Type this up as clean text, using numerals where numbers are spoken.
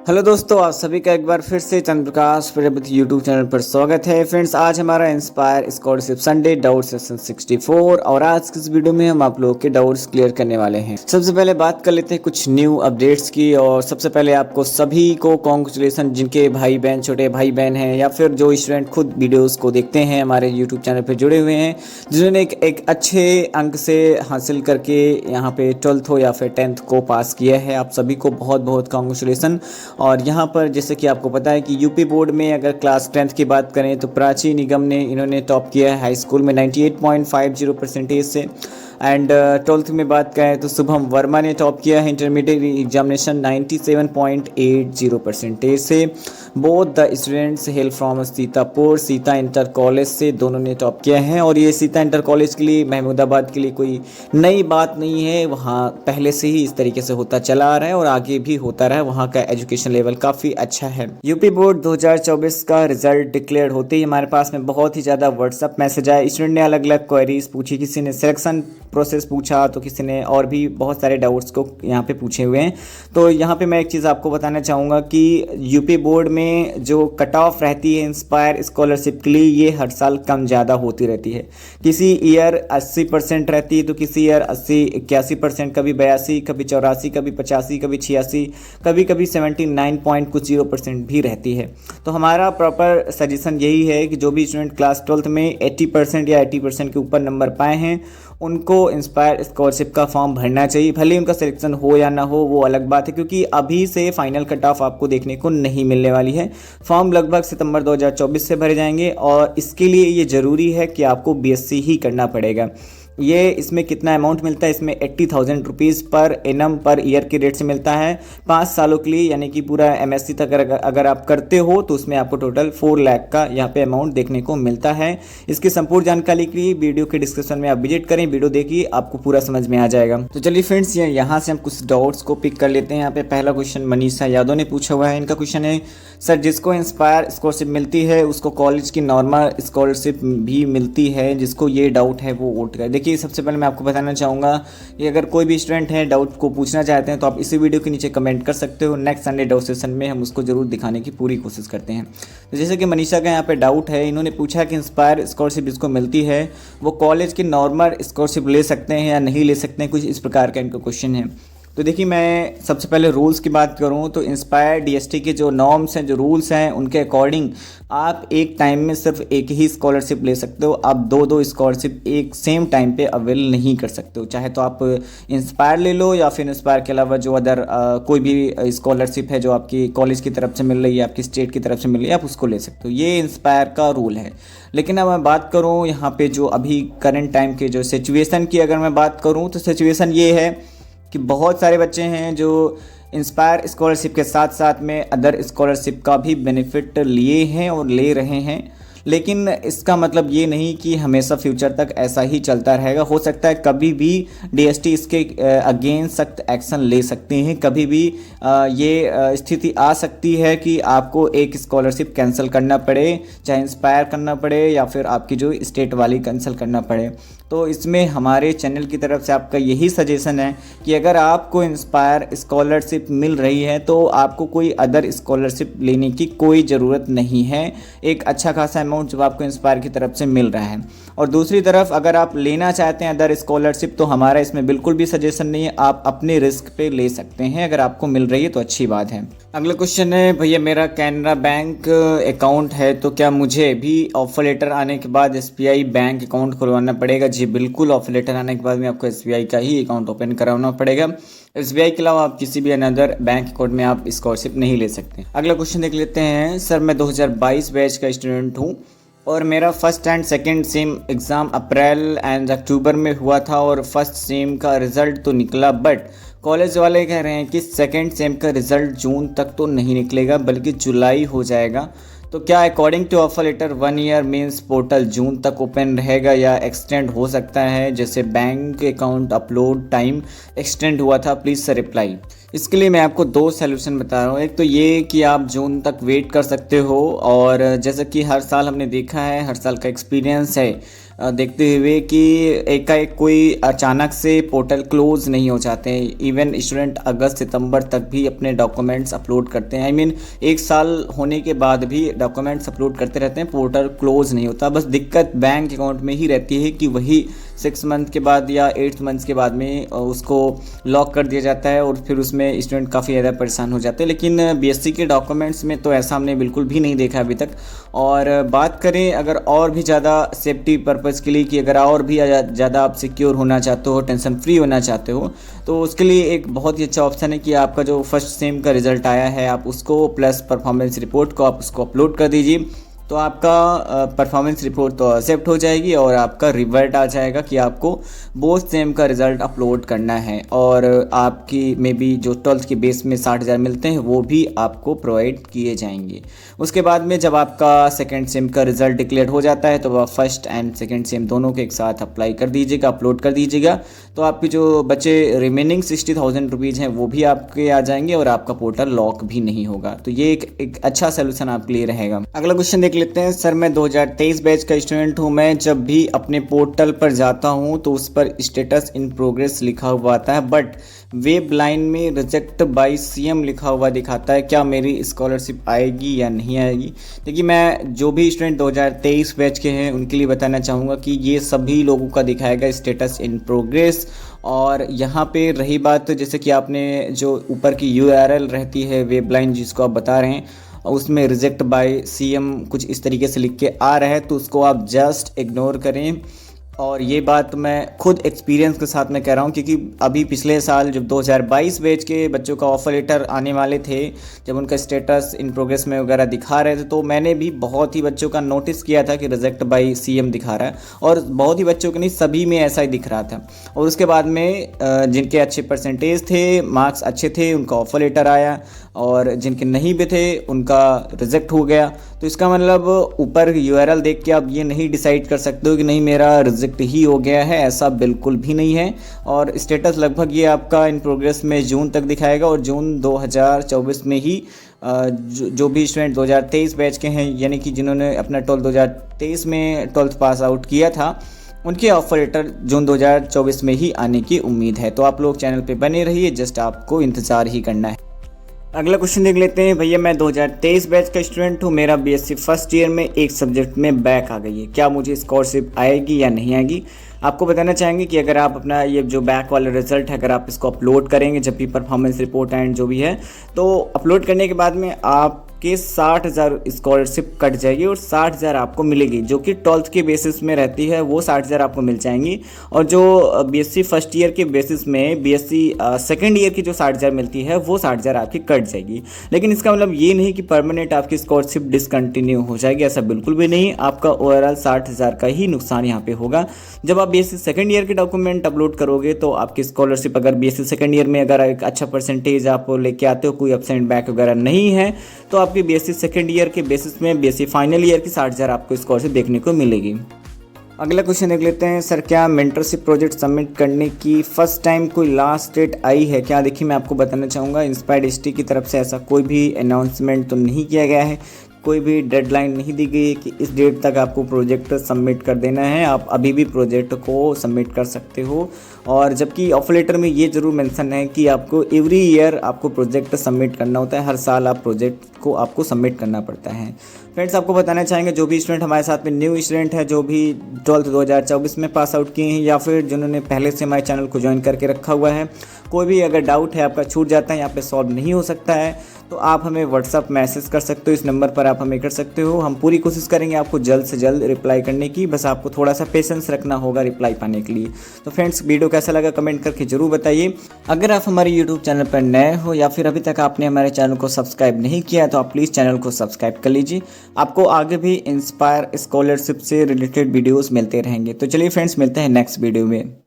Hello दोस्तों, आप सभी का एक बार फिर से चंद्र प्रकाश प्रजापति यूट्यूब चैनल पर स्वागत है। फ्रेंड्स, आज हमारा inspire scholarship Sunday doubt session 64 और आज की इस वीडियो में हम आप लोगों के डाउट्स क्लियर करने वाले हैं। सबसे पहले बात कर लेते हैं कुछ न्यू अपडेट्स की। और सबसे पहले आपको सभी को कॉन्ग्रेचुलेसन, जिनके भाई बहन, छोटे भाई बहन हैं या फिर जो स्टूडेंट खुद वीडियोज़ को देखते हैं, हमारे यूट्यूब चैनल पर जुड़े हुए हैं, जिन्होंने एक अच्छे अंक से हासिल करके यहाँ पे 12th हो या फिर 10th को पास किया है। आप सभी को बहुत बहुत कॉन्ग्रेचुलेसन। और यहाँ पर जैसे कि आपको पता है कि यूपी बोर्ड में अगर क्लास 10th की बात करें तो प्राची निगम ने इन्होंने टॉप किया है हाई स्कूल में 98.50% से। एंड 12th में बात करें तो शुभम वर्मा ने टॉप किया है इंटरमीडिएट एग्जामिनेशन 97.80% से। Both the students hello from Sita inter college से, दोनों ने टॉप किया है। और ये सीता इंटर कॉलेज के लिए, महमूदाबाद के लिए कोई नई बात नहीं है, वहाँ पहले से ही इस तरीके से होता चला आ रहा है और आगे भी होता रहा है। वहाँ का एजुकेशन लेवल काफ़ी अच्छा है। यूपी बोर्ड 2024 का रिजल्ट डिक्लेयर होते ही हमारे पास में बहुत ही ज़्यादा व्हाट्सअप मैसेज आए। स्टूडेंट ने अलग अलग क्वेरीज पूछी, किसी ने सिलेक्शन प्रोसेस पूछा तो किसी ने और भी बहुत सारे डाउट्स को यहाँ पे पूछे हुए हैं। तो यहाँ पे मैं एक चीज़ आपको बताना चाहूँगा कि यूपी बोर्ड में जो कट ऑफ रहती है इंस्पायर स्कॉलरशिप के लिए, ये हर साल कम ज़्यादा होती रहती है। किसी ईयर 80% रहती है तो किसी ईयर 80-81%, कभी 82, कभी 84, कभी 85, कभी 86, कभी कभी 79% भी रहती है। तो हमारा प्रॉपर सजेशन यही है कि जो भी स्टूडेंट क्लास 12th में 80% या 80% के ऊपर नंबर पाए हैं, उनको इंस्पायर स्कॉलरशिप का फॉर्म भरना चाहिए। भले ही उनका सिलेक्शन हो या ना हो, वो अलग बात है, क्योंकि अभी से फाइनल कट ऑफ आपको देखने को नहीं मिलने वाली है। फॉर्म लगभग सितंबर 2024 से भरे जाएंगे और इसके लिए ये ज़रूरी है कि आपको बीएससी ही करना पड़ेगा। ये इसमें कितना अमाउंट मिलता है, इसमें 80,000 rupees per annum per year के रेट से मिलता है 5 सालों के लिए, यानी कि पूरा एमएससी तक अगर आप करते हो तो उसमें आपको टोटल 4 लाख का यहाँ पे अमाउंट देखने को मिलता है। इसकी संपूर्ण जानकारी के लिए वीडियो के डिस्क्रिप्शन में आप विजिट करें, वीडियो देखिए, आपको पूरा समझ में आ जाएगा। तो चलिए फ्रेंड्स, यहाँ से हम कुछ डाउट्स को पिक कर लेते हैं। यहाँ पे पहला क्वेश्चन मनीषा यादव ने पूछा हुआ है। इनका क्वेश्चन है, सर जिसको इंस्पायर स्कॉलरशिप मिलती है उसको कॉलेज की नॉर्मल स्कॉलरशिप भी मिलती है, जिसको ये डाउट है वो वोट करें। देखिए, सबसे पहले मैं आपको बताना चाहूँगा कि अगर कोई भी स्टूडेंट है डाउट को पूछना चाहते हैं तो आप इसी वीडियो के नीचे कमेंट कर सकते हो। नेक्स्ट संडे डाउट सेशन में हम उसको जरूर दिखाने की पूरी कोशिश करते हैं। तो जैसे कि मनीषा का यहाँ पे डाउट है, इन्होंने पूछा कि इंस्पायर स्कॉलरशिप जिसको मिलती है वो कॉलेज की नॉर्मल स्कॉलरशिप ले सकते हैं या नहीं ले सकते हैं, कुछ इस प्रकार का इनका क्वेश्चन है। तो देखिए, मैं सबसे पहले रूल्स की बात करूं तो इंस्पायर डीएसटी के जो नॉर्म्स हैं, जो रूल्स हैं, उनके अकॉर्डिंग आप एक टाइम में सिर्फ एक ही स्कॉलरशिप ले सकते हो। आप दो स्कॉलरशिप एक सेम टाइम पे अवेल नहीं कर सकते हो। चाहे तो आप इंस्पायर ले लो या फिर इंस्पायर के अलावा जो अदर कोई भी स्कॉलरशिप है जो आपकी कॉलेज की तरफ से मिल रही है, आपकी स्टेट की तरफ से मिल रही है, आप उसको ले सकते हो। ये इंस्पायर का रूल है। लेकिन अब मैं बात करूँ यहाँ पे जो अभी करंट टाइम के जो सिचुएशन की अगर मैं बात करूँ तो सिचुएशन ये है कि बहुत सारे बच्चे हैं जो इंस्पायर स्कॉलरशिप के साथ साथ में अदर स्कॉलरशिप का भी बेनिफिट लिए हैं और ले रहे हैं। लेकिन इसका मतलब ये नहीं कि हमेशा फ्यूचर तक ऐसा ही चलता रहेगा। हो सकता है कभी भी डीएसटी इसके अगेंस्ट सख्त एक्शन ले सकते हैं। कभी भी ये स्थिति आ सकती है कि आपको एक स्कॉलरशिप कैंसिल करना पड़े, चाहे इंस्पायर करना पड़े या फिर आपकी जो स्टेट वाली कैंसिल करना पड़े। तो इसमें हमारे चैनल की तरफ से आपका यही सजेशन है कि अगर आपको इंस्पायर स्कॉलरशिप मिल रही है तो आपको कोई अदर स्कॉलरशिप लेने की कोई ज़रूरत नहीं है। एक अच्छा खासा अमाउंट जब आपको इंस्पायर की तरफ से मिल रहा है। और दूसरी तरफ अगर आप लेना चाहते हैं अदर स्कॉलरशिप तो हमारा इसमें बिल्कुल भी सजेशन नहीं है। आप अपने रिस्क पे ले सकते हैं, अगर आपको मिल रही है तो अच्छी बात है। अगला क्वेश्चन है, भैया मेरा कैनरा बैंक अकाउंट है तो क्या मुझे भी ऑफर लेटर आने के बाद एसबीआई बैंक अकाउंट खुलवाना पड़ेगा? जी बिल्कुल, ऑफर लेटर आने के बाद में आपको एसबीआई का ही अकाउंट ओपन कराना पड़ेगा। एसबीआई के अलावा आप किसी भी अनदर बैंक अकाउंट में आप स्कॉलरशिप नहीं ले सकते। अगला क्वेश्चन देख लेते हैं। सर मैं 2022 बैच का स्टूडेंट हूँ और मेरा first and second sem exam April and October में हुआ था और फर्स्ट सेम का रिज़ल्ट तो निकला, बट कॉलेज वाले कह रहे हैं कि सेकंड सेम का रिज़ल्ट जून तक तो नहीं निकलेगा बल्कि जुलाई हो जाएगा। तो क्या according to offer letter 1 year means portal June तक ओपन रहेगा या एक्सटेंड हो सकता है, जैसे bank account upload time extend हुआ था? Please sir reply. इसके लिए मैं आपको 2 सॉल्यूशन बता रहा हूँ। एक तो ये कि आप जून तक वेट कर सकते हो और जैसा कि हर साल हमने देखा है, हर साल का एक्सपीरियंस है, देखते हुए कि एकाएक कोई अचानक से पोर्टल क्लोज नहीं हो जाते हैं। इवन स्टूडेंट अगस्त सितंबर तक भी अपने डॉक्यूमेंट्स अपलोड करते हैं। एक साल होने के बाद भी डॉक्यूमेंट्स अपलोड करते रहते हैं, पोर्टल क्लोज नहीं होता। बस दिक्कत बैंक अकाउंट में ही रहती है कि वही 6 मंथ के बाद या 8 मंथ्स के बाद में उसको लॉक कर दिया जाता है और फिर उसमें स्टूडेंट काफ़ी ज़्यादा परेशान हो जाते हैं। लेकिन बीएससी के डॉक्यूमेंट्स में तो ऐसा हमने बिल्कुल भी नहीं देखा अभी तक। और बात करें अगर और भी ज़्यादा सेफ्टी पर्पज़ के लिए कि अगर और भी ज़्यादा आप सिक्योर होना चाहते हो, टेंशन फ्री होना चाहते हो, तो उसके लिए एक बहुत ही अच्छा ऑप्शन है कि आपका जो फर्स्ट सेम का रिजल्ट आया है आप उसको प्लस परफॉर्मेंस रिपोर्ट को आप उसको अपलोड कर दीजिए। तो आपका परफॉर्मेंस रिपोर्ट तो एक्सेप्ट हो जाएगी और आपका रिवर्ट आ जाएगा कि आपको बोथ सेम का रिज़ल्ट अपलोड करना है। और आपकी मे बी जो 12th के बेस में 60,000 मिलते हैं वो भी आपको प्रोवाइड किए जाएंगे। उसके बाद में जब आपका सेकेंड सेम का रिज़ल्ट डिक्लेयर हो जाता है तो आप फर्स्ट एंड सेकेंड सेम दोनों के एक साथ अप्लाई कर दीजिएगा, अपलोड कर दीजिएगा। तो आपके जो बचे रिमेनिंग 60,000 रुपीज़ हैं वो भी आपके आ जाएंगे और आपका पोर्टल लॉक भी नहीं होगा। तो ये एक अच्छा सोल्यूशन आपके लिए रहेगा। अगला क्वेश्चन देख लेते हैं। सर मैं 2023 बैच का स्टूडेंट हूँ। मैं जब भी अपने पोर्टल पर जाता हूँ तो उस पर स्टेटस इन प्रोग्रेस लिखा हुआ आता है, बट वेब लाइन में रिजेक्ट बाय सीएम लिखा हुआ दिखाता है। क्या मेरी स्कॉलरशिप आएगी या नहीं आएगी? देखिए, मैं जो भी स्टूडेंट 2023 बैच के हैं उनके लिए बताना चाहूँगा कि ये सभी लोगों का दिखाएगा स्टेटस इन प्रोग्रेस। और यहाँ पे रही बात, जैसे कि आपने जो ऊपर की URL रहती है वेब लाइन जिसको आप बता रहे हैं, उसमें रिजेक्ट बाय सीएम कुछ इस तरीके से लिख के आ रहा है, तो उसको आप जस्ट इग्नोर करें। और ये बात मैं खुद एक्सपीरियंस के साथ में कह रहा हूँ, क्योंकि अभी पिछले साल जब 2022 बैच के बच्चों का ऑफर लेटर आने वाले थे, जब उनका स्टेटस इन प्रोग्रेस में वगैरह दिखा रहे थे, तो मैंने भी बहुत ही बच्चों का नोटिस किया था कि रिजेक्ट बाय सीएम दिखा रहा है। और बहुत ही बच्चों के नहीं, सभी में ऐसा ही दिख रहा था। और उसके बाद में जिनके अच्छे परसेंटेज थे, मार्क्स अच्छे थे, उनका ऑफर लेटर आया, और जिनके नहीं भी थे उनका रिजेक्ट हो गया। तो इसका मतलब ऊपर URL देख के आप ये नहीं डिसाइड कर सकते हो कि नहीं मेरा रिजेक्ट ही हो गया है, ऐसा बिल्कुल भी नहीं है। और स्टेटस लगभग ये आपका इन प्रोग्रेस में जून तक दिखाएगा, और जून 2024 में ही जो भी स्टूडेंट 2023 बैच के हैं, यानी कि जिन्होंने अपना 2023 में 12th पास आउट किया था, उनके ऑफर लेटर जून 2024 में ही आने की उम्मीद है। तो आप लोग चैनल पे बने रहिए, जस्ट आपको इंतज़ार ही करना है। अगला क्वेश्चन देख लेते हैं। भैया मैं 2023 बैच का स्टूडेंट हूँ। मेरा BSc फर्स्ट ईयर में एक सब्जेक्ट में बैक आ गई है। क्या मुझे स्कॉलरशिप आएगी या नहीं आएगी? आपको बताना चाहेंगे कि अगर आप अपना ये जो बैक वाला रिजल्ट है, अगर आप इसको अपलोड करेंगे जब भी परफॉर्मेंस रिपोर्ट एंड जो भी है, तो अपलोड करने के बाद में आपके 60,000 स्कॉलरशिप कट जाएगी और 60,000 आपको मिलेगी, जो कि 12th के बेसिस में रहती है, वो 60,000 आपको मिल जाएंगी। और जो BSc फर्स्ट ईयर के बेसिस में BSc सेकेंड ईयर की जो 60,000 मिलती है वो 60,000 आपकी कट जाएगी। लेकिन इसका मतलब ये नहीं कि परमानेंट आपकी स्कॉलरशिप डिसकंटिन्यू हो जाएगी, ऐसा बिल्कुल भी नहीं। आपका ओवरऑल 60,000 का ही नुकसान यहाँ पे होगा। जब आप BSc सेकेंड ईयर के डॉक्यूमेंट अपलोड करोगे तो आपकी स्कॉलरशिप, अगर BSc सेकेंड ईयर में अगर एक अच्छा परसेंटेज आप लेके आते हो, कोई एब्सेंट बैक वगैरह नहीं है, तो आपकी BSc सेकेंड ईयर के बेसिस में BSc फाइनल ईयर की 60,000 आपको स्कॉलरशिप देखने को मिलेगी। अगला क्वेश्चन देख लेते हैं। सर क्या मेंटरशिप प्रोजेक्ट सबमिट करने की फर्स्ट टाइम कोई लास्ट डेट आई है क्या? देखिए, मैं आपको बताना चाहूँगा, इंस्पायर्ड हिस्ट्री की तरफ से ऐसा कोई भी अनाउंसमेंट तो नहीं किया गया है, कोई भी डेडलाइन नहीं दी गई है कि इस डेट तक आपको प्रोजेक्ट सबमिट कर देना है। आप अभी भी प्रोजेक्ट को सबमिट कर सकते हो। और जबकि ऑफर लेटर में ये ज़रूर मेंशन है कि आपको एवरी ईयर आपको प्रोजेक्ट सबमिट करना होता है, हर साल आप प्रोजेक्ट को आपको सबमिट करना पड़ता है। फ्रेंड्स, आपको बताना चाहेंगे जो भी स्टूडेंट हमारे साथ में न्यू स्टूडेंट है, जो भी 12th 2024 में पास आउट किए हैं, या फिर जिन्होंने पहले से हमारे चैनल को ज्वाइन करके रखा हुआ है, कोई भी अगर डाउट है आपका छूट जाता है, यहाँ पे सॉल्व नहीं हो सकता है, तो आप हमें व्हाट्सअप मैसेज कर सकते हो। इस नंबर पर आप हमें कर सकते हो। हम पूरी कोशिश करेंगे आपको जल्द से जल्द रिप्लाई करने की, बस आपको थोड़ा सा पेशेंस रखना होगा रिप्लाई पाने के लिए। तो फ्रेंड्स, वीडियो कैसा लगा कमेंट करके जरूर बताइए। अगर आप हमारे यूट्यूब चैनल पर नए हो या फिर अभी तक आपने हमारे चैनल को सब्सक्राइब नहीं किया, तो आप प्लीज़ चैनल को सब्सक्राइब कर लीजिए। आपको आगे भी इंस्पायर स्कॉलरशिप से रिलेटेड वीडियोज़ मिलते रहेंगे। तो चलिए फ्रेंड्स, मिलते हैं नेक्स्ट वीडियो में।